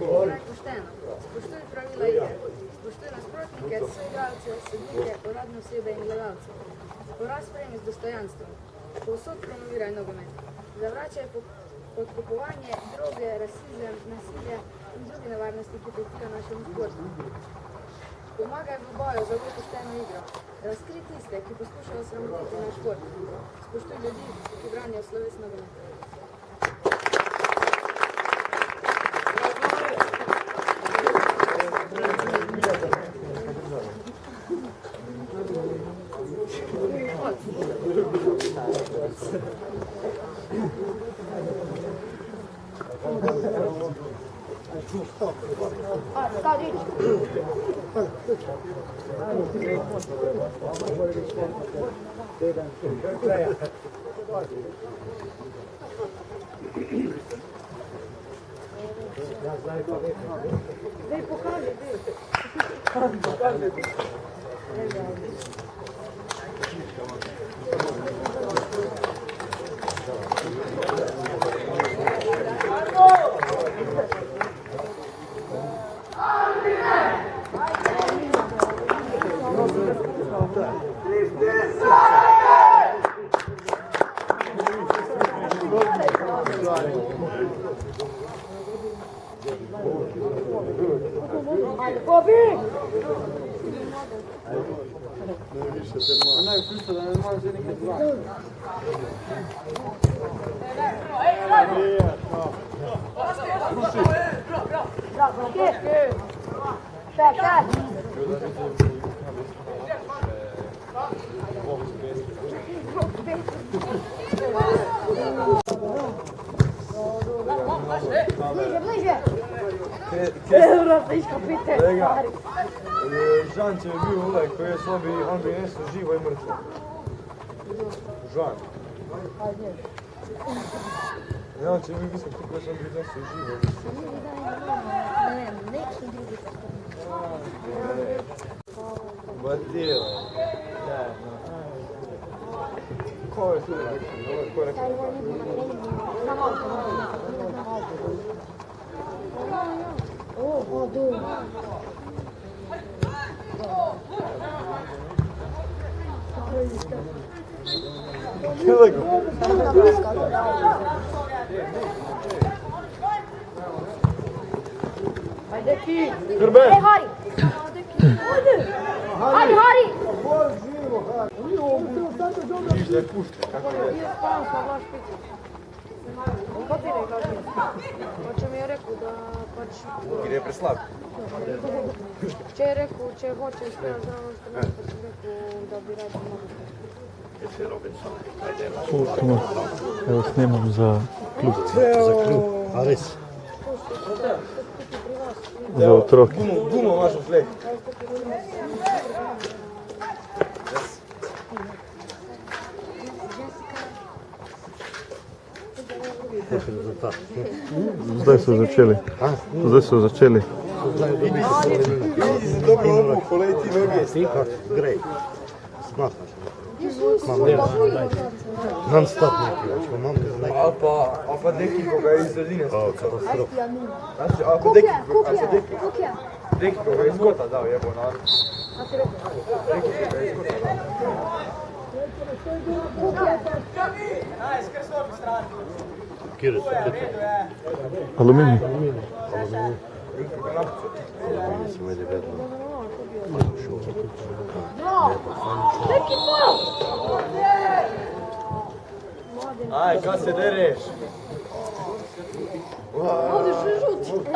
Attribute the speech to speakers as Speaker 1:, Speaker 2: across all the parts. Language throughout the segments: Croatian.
Speaker 1: Igraj pošteno, spoštuj pravila igre, spoštuj nasprotnike, soigralce, sodnike, uradne osebe in gledalce. Poraz sprejmi z dostojanstvom, povsod promoviraj nogomet. Zavračaj podkupovanje, droge, rasizem, nasilje in druge nevarnosti, ki pretijo našemu športu. Pomagaj v boju za pošteno igro. Razkri tiste, ki poskušajo sramotiti naš šport. Spoštuj ljudi, ki branijo sloves nogometa. Daj pokaži,
Speaker 2: Žan će bi bio ovaj koji je slobi, on bi nešto živo i mrtvo. Žan. Ja, on će bi visok, ti koji sam bi nešto živo. Batijela. Ko je tu rekao? Ko je rekao?
Speaker 1: Ajde ki!
Speaker 2: Grbe!
Speaker 1: Hari! Hari, Hari!
Speaker 2: Viš da je pušta, kako je?
Speaker 1: Če mi je rekel, da pač...
Speaker 2: Gre je preslab.
Speaker 1: Če je rekel, če hoče iskati zdravo strano, pa sem rekel, da bi rad
Speaker 3: Pustimo, evo snimam za klub.
Speaker 4: Za klub, a res.
Speaker 3: Za otroke.
Speaker 2: Gumo imaš v tleh.
Speaker 3: Zdaj so začeli. Zdaj so začeli.
Speaker 2: Idi si dobro obuk, polej ti noge.
Speaker 4: Tiho, grej. Smahaš. Non stop neki, imam nekaj.
Speaker 2: Ali pa deki, ko ga je iz sredine skota.
Speaker 4: Katastrofa.
Speaker 2: Ali pa deki, deki, ko ga je iz skota dal, jebo na. Deki, ko ga je iz skota dal.
Speaker 4: Kjer so peti?
Speaker 3: Aluminij.
Speaker 4: Nisem vedi vedno.
Speaker 2: Aj, kaj se dereš?
Speaker 1: Odiš li žuti?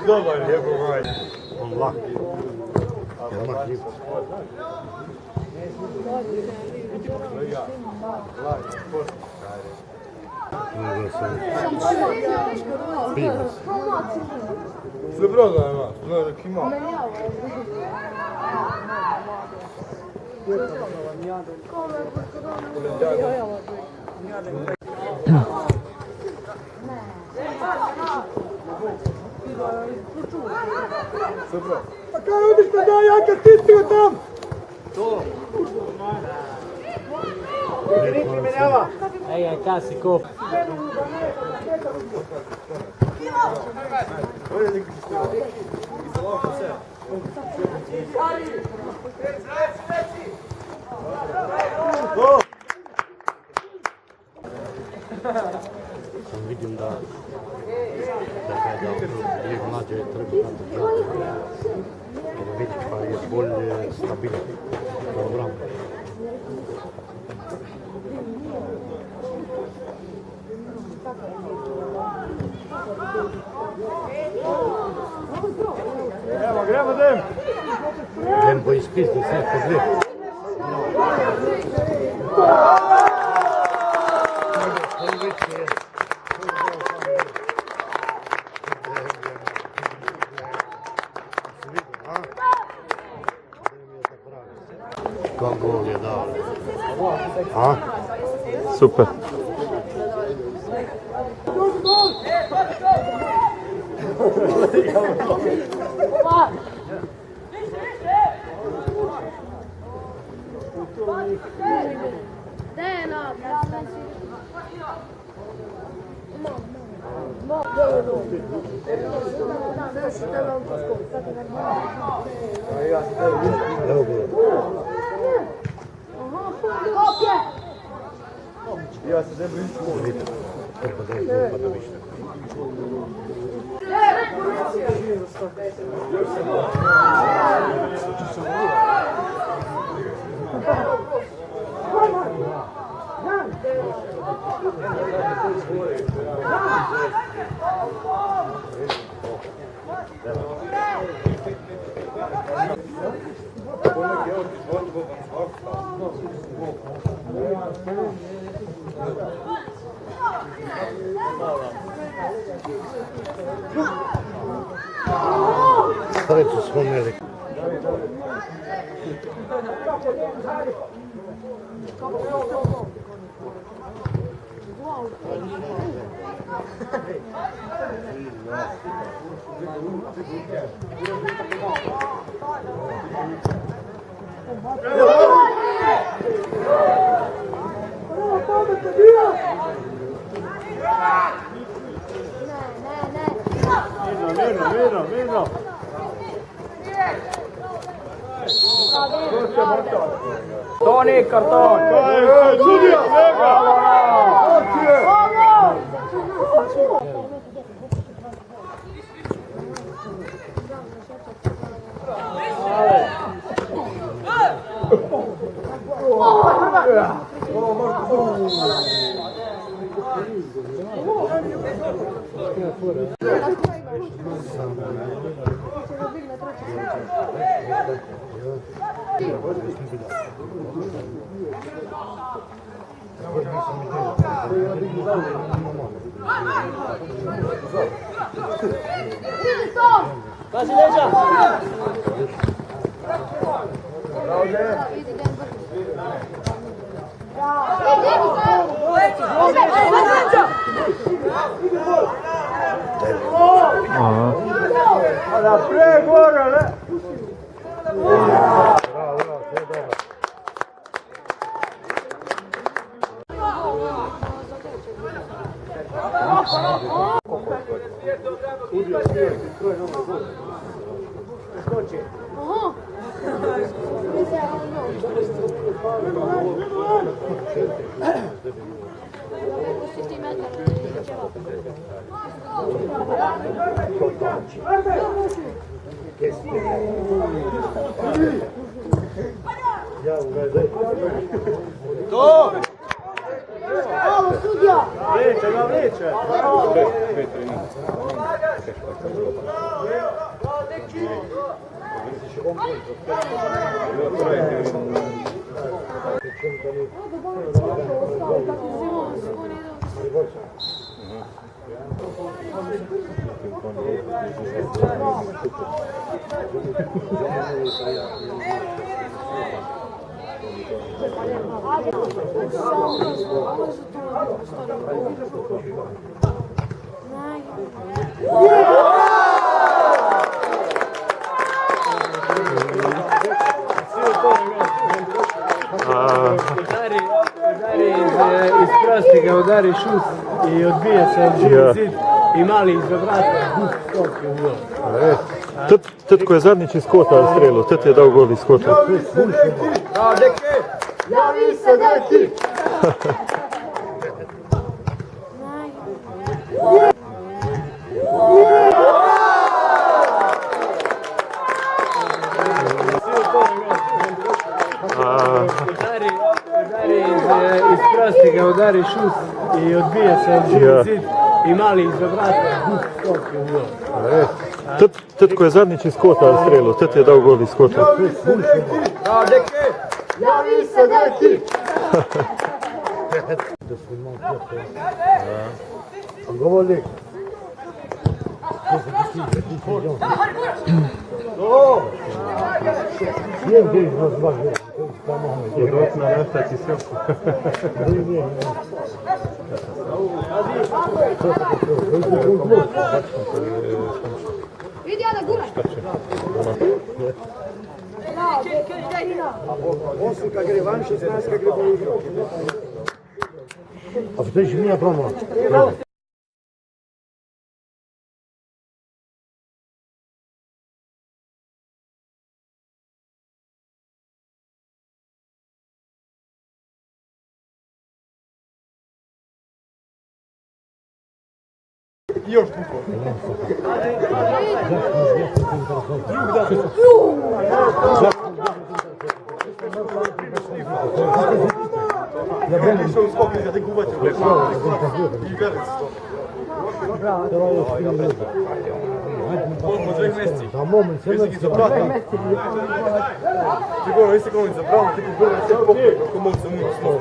Speaker 2: Dobar jebo maj.
Speaker 4: On lak. Jel ima kriv? Nego sam... Pivas.
Speaker 2: Sve broda ima, znaš da ima. Sve brod. Pa kaj odiš da ja kad ti stigo tam? To.
Speaker 5: Ai, classico.
Speaker 4: Sam vidim da ga je dao dvije mlađe treba da jer vidiš pa je bolje stabilan. Dobro.
Speaker 2: Gremo, Dem!
Speaker 4: Dem bo ispizdi sve po dvije. Kako gol je dao? A?
Speaker 3: Super.
Speaker 4: Evo gol.
Speaker 2: Ja se ne bojim svoj.
Speaker 4: Vidite, treba da je gol pa da više. Sreću smo imeli.
Speaker 2: Mirno.
Speaker 5: Toni, karton.
Speaker 2: Sudija, lega!
Speaker 5: Pazi leđa.
Speaker 2: Da pre gore, ne?
Speaker 6: To!
Speaker 2: Alo, sudija! Vreće, ga vreće!
Speaker 3: Stari.
Speaker 5: udari šut i odbije se od živi zid i mali iza vrata, skok je u gol.
Speaker 3: Tetko je zadnjič iz kota strelio, tet je dao gol iz kota.
Speaker 6: Bravo, deke! Javi se, deki!
Speaker 5: Iz prostika udari šut i odbije se od živi zid i mali iza vrata, skok je u gol.
Speaker 3: Tetko je zadnjič iz kota strelio, tet je dao gol iz kota.
Speaker 6: Bravo, deke! Javi se, deki! Govornik.
Speaker 1: Vidi Ana, guraj!
Speaker 6: Osmka gre van, 16 gre po igro. A v tej življenja promo.
Speaker 2: Još puko. Ja bih išao u skok, ja te gubati u lepo. I verec to. Možemo 2 mjeseci. Jesi gi zabrao? Sigurno, jesi ga on zabrao, ti bi bilo sve pokoj, kako mogu se unuti slovo.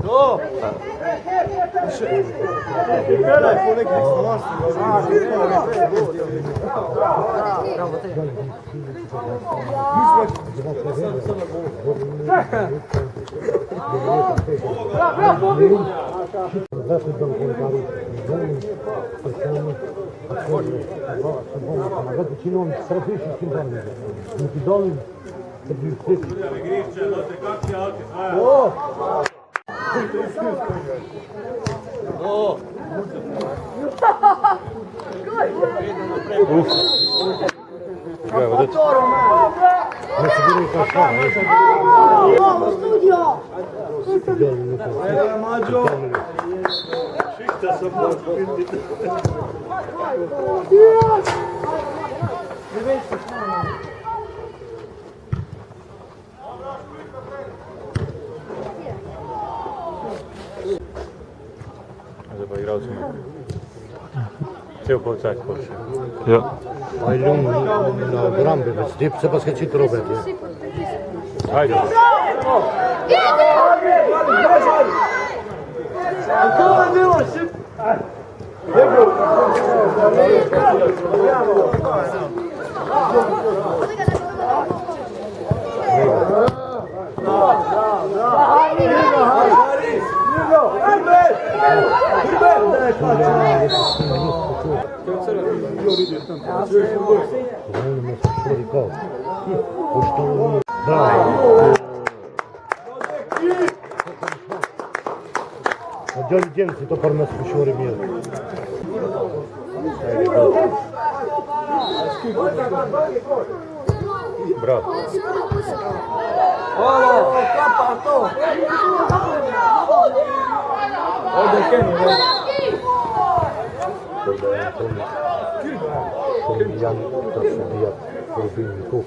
Speaker 2: To! Gledaj, po nekih
Speaker 3: Treba igrati. Cijel policajt počeo. Ja.
Speaker 4: Aj ljum na brambi, već ti se pa skačiti robiti.
Speaker 3: Ajde.
Speaker 4: Giorgi Genzi to per me scusiore mio.
Speaker 3: Bravo.
Speaker 4: Jan to sobie rubinników.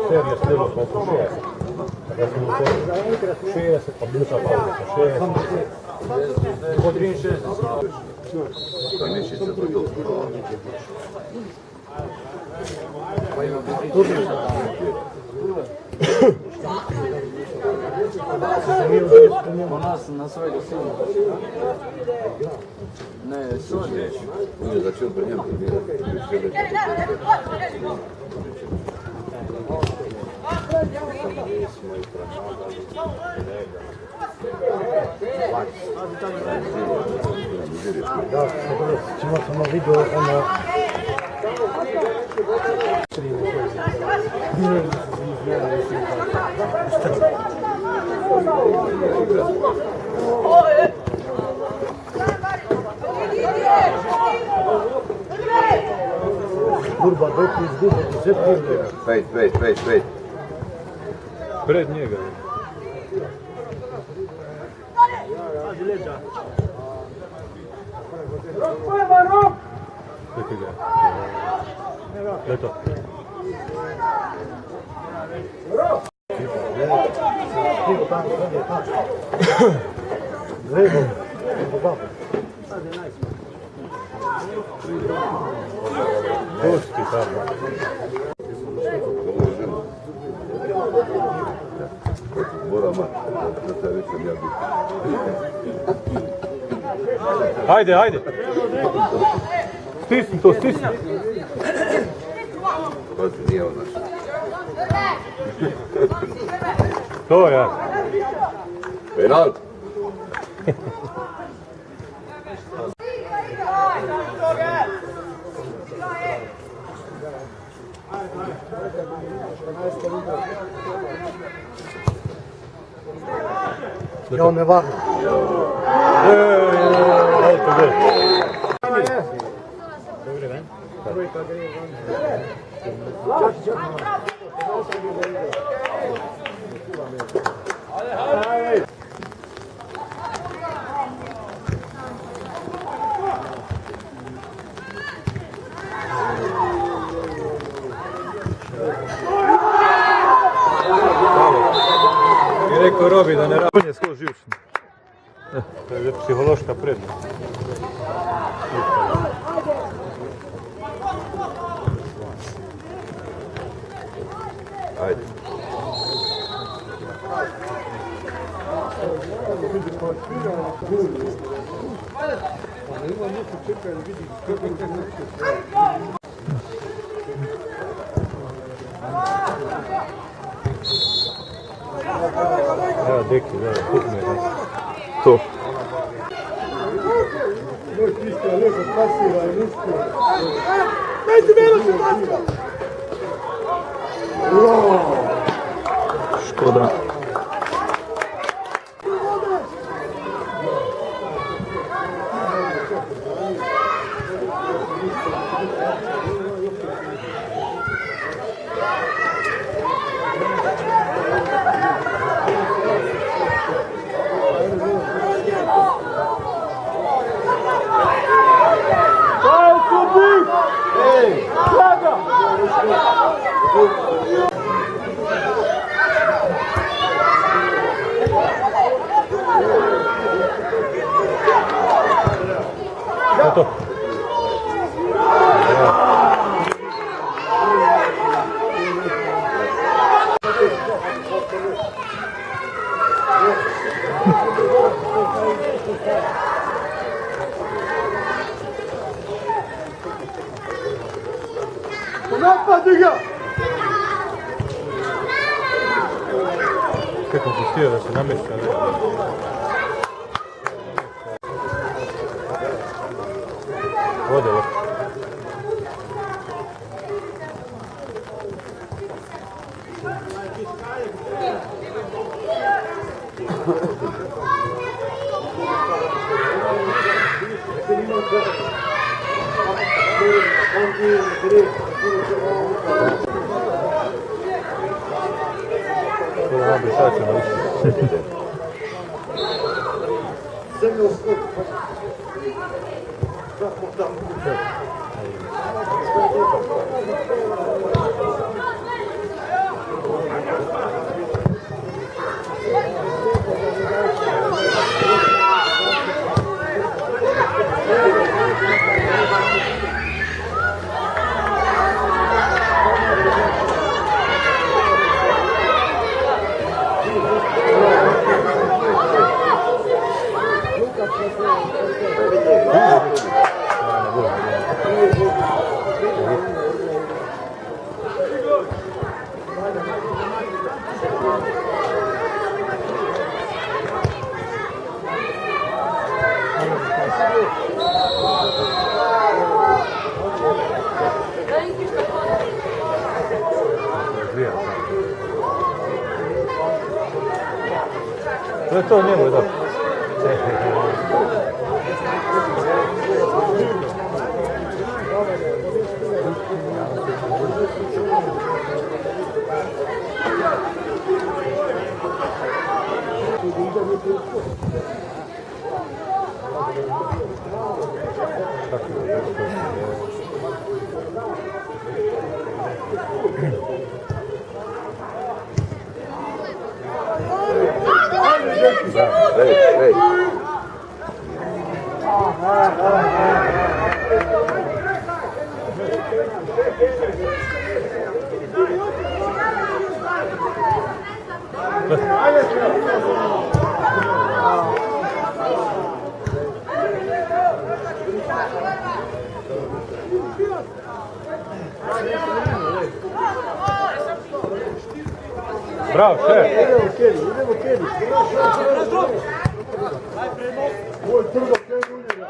Speaker 3: Serija stilo smo po 60. Ja sam u seriji 60, pa blusa pauza, 60. Podrin 60.
Speaker 7: Po nas na svojeg sinu. Ne, sudješ.
Speaker 8: Začel pri njem
Speaker 4: Da, ćemo samo video ono...
Speaker 6: Kurba, dok izgubi, sve pizde.
Speaker 2: Pejt.
Speaker 3: Pred njega. Čekaj ga. Eto.
Speaker 6: Stigo tamo, sad je tamo. Levo,
Speaker 3: Pusti tamo. Ajde. Stisni to, stisni. To ja.
Speaker 2: Penal.
Speaker 6: Ja ne važno.
Speaker 3: Auto gol. I rekao Robi da ne radi. On je skoro živčan. To je psihološka prednost.
Speaker 2: Ajde.
Speaker 3: Evo deki, pukne.
Speaker 2: To. Škoda. Eto. Kako insistira da se namješta, ne? Vode loptu. Abi sad ćemo ići.
Speaker 3: To je to njemu, da. Bravo, šef.
Speaker 6: Idemo Kedi. Ovo je trgo Kedi u njega.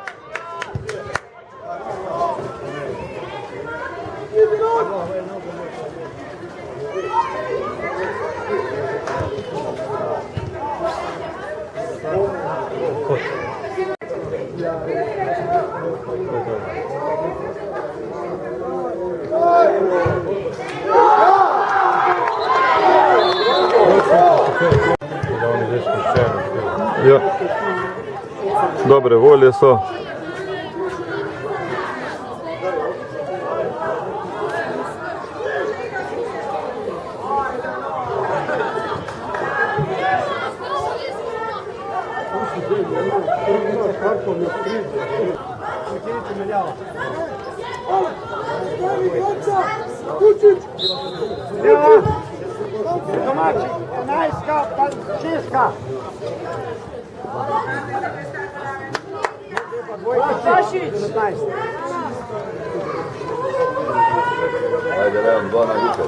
Speaker 2: Ja. Dobre volje so.
Speaker 6: Domaći, 11, pa 6. Sašić!
Speaker 2: Ajde, Leon, 2 na juče.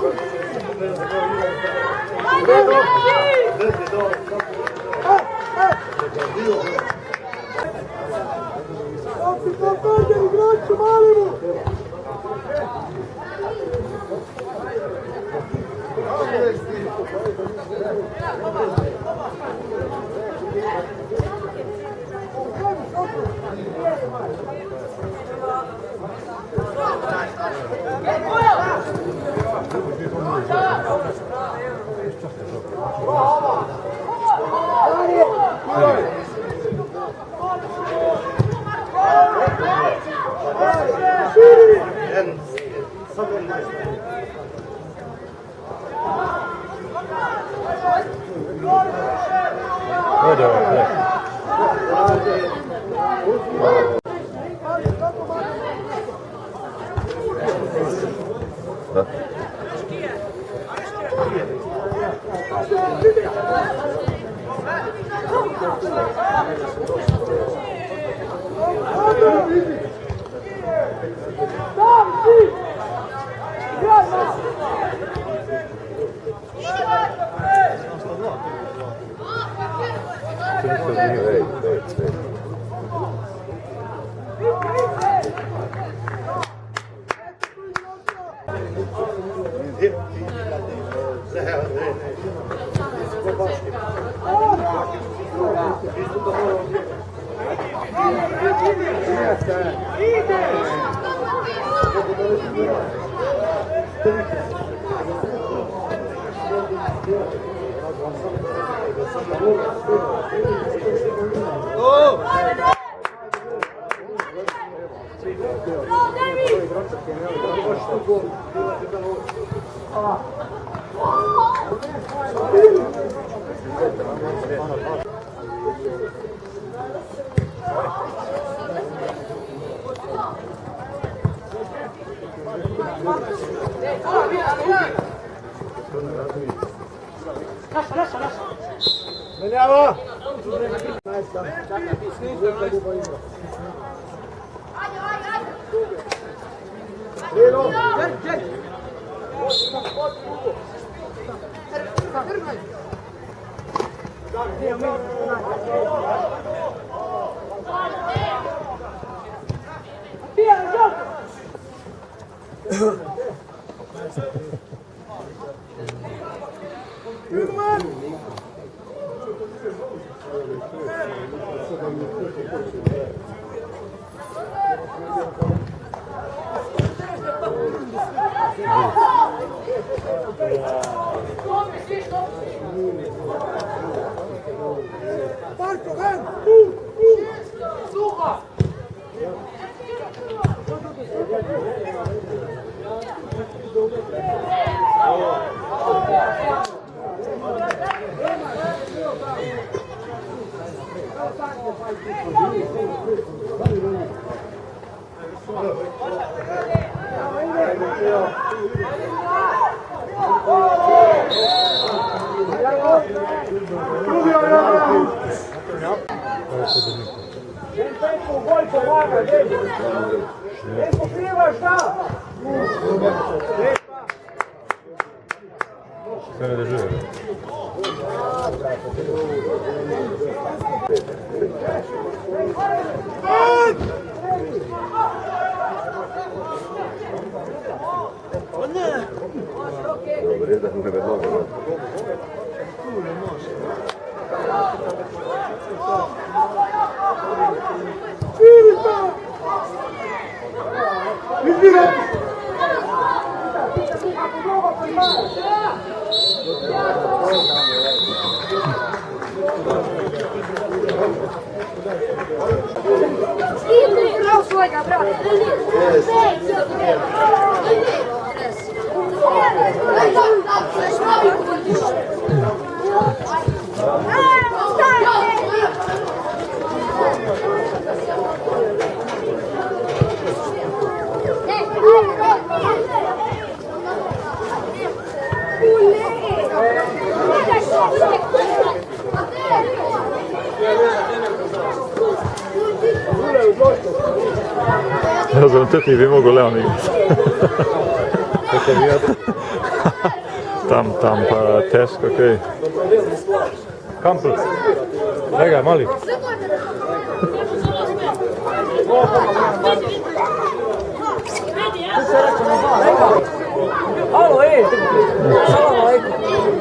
Speaker 3: Sve ne dežuje.
Speaker 1: Bravo svojega, bravo.
Speaker 3: Ja znam, te bi mogo Leon igrati. Tam, pa teško, okej. Kampl. Lega, mali.
Speaker 6: Alo, salam alaikum.